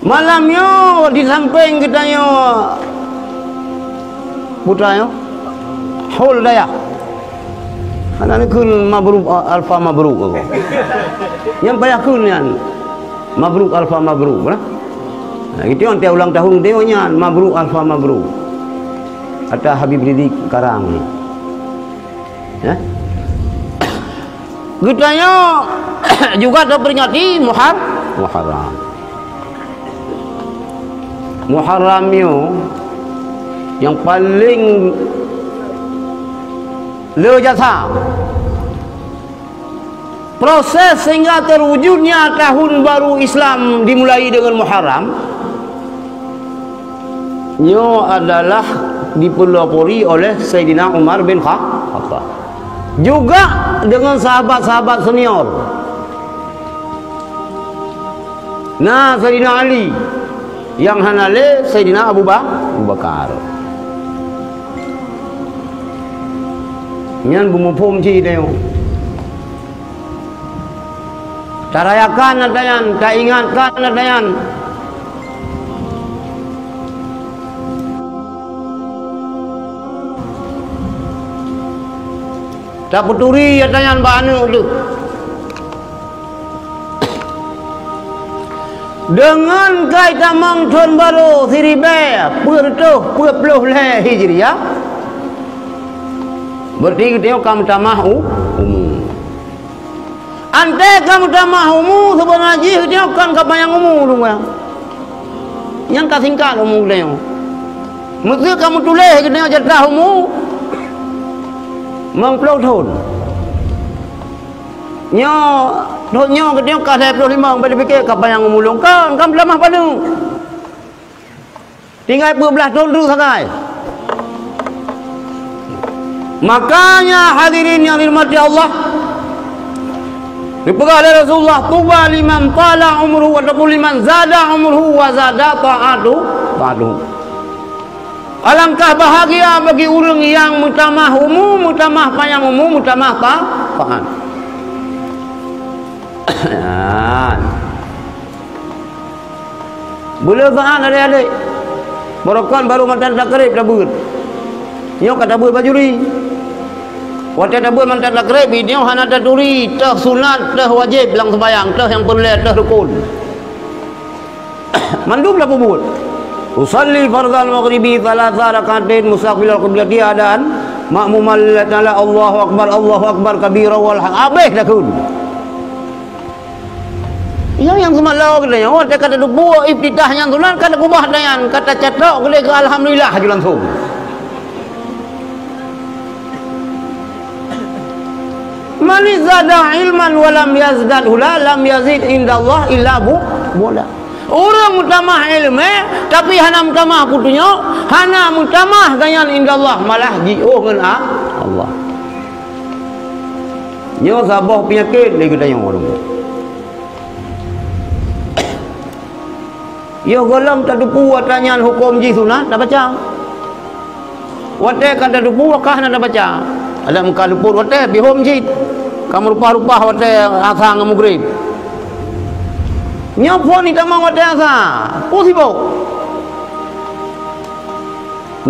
Malamnya di samping kita yo putranya hul daya. Anak ni kun mabruk alfa mabruk aku. Yang payah kun yan. Mabruk alfa mabruk, nah. Nah, itu yang tiap ulang tahun dia nya mabruk alfa mabruk. Ada Habib Rizik Karang. Ya. Gitanya juga terperingati Muharram. Muharramnya yang paling lejasa proses sehingga terwujudnya tahun baru Islam dimulai dengan Muharram adalah dipelopori oleh Sayyidina Umar bin Khattab juga dengan sahabat-sahabat senior. Nah, Sayyidina Ali yang hanale Sayyidina Abu Bakar. Nyan bumupum ci deo. Tarayakan nadayan, tak ingatkan nadayan. Tak peturi nadayan banu tu. Dengan kaitan tahun baru Siribe Purtuh 20 Hijriah berarti dia kamu tamah umum. Ante kamu tamah umum sebenarnya dia kan kapan yang umum dong ya. Yang kasingkat umum dia. Mesti kamu tulis dia jatah umum. Mengplau tahun. Nyo dia kasih 25 pada fikir kapan yang umulung kan lemah pada. Tinggal 12 tahun dulu sakai. Makanya hadirin yang dirahmati Allah, dipegang oleh Rasulullah, tuba liman tala umruhu wa liman zada umruhu wa zada ta'atuhu. Alangkah bahagia bagi orang yang mutamah umum, mutamah panjang umum, mutamah ta'at. Boleh ta'at adik-adik. Barakan baru mantan tak kerip dah buat. Nyok kata buat bajuri. Waktu dah buat mantan tak kerip, dia hana dah duri, teh sunat, teh wajib lang sembayang, teh yang perlu, teh rukun. Mandum lah buat. Usalli fardal maghribi thalatha rakaatin mustaqbilal qiblati adaan ma'muman lana Allahu akbar kabira wal habih dah kun. Yang semalau katanya, oh dia kata buat iftitahnya tunan kata kubah dayan, kata cetok boleh ke alhamdulillah aja langsung. Man zada ilman wa lam yazdad hula lam yazid indallah illa bola. Orang mutamah ilmu tapi hana mutamah putunya, hana mutamah ganyan indallah malah ji'uh dengan Allah. Nyo sabah penyakit lagi katanya orang. Ya golong tak dupu watanya hukum ji sunat dah baca. Wate kan tak dupu wakah nak baca. Ada muka dupu wate bihom ji. Kamu rupa-rupa wate asa ngamugrid. Nyopo ni tamang wate asa. Possible.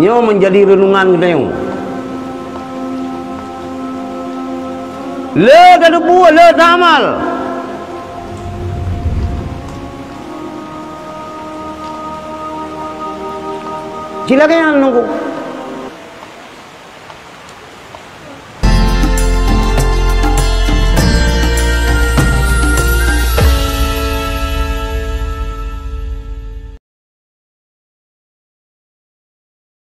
Nyo menjadi renungan kita yang. Le tak dupu le tak amal. Silakan yang nunggu.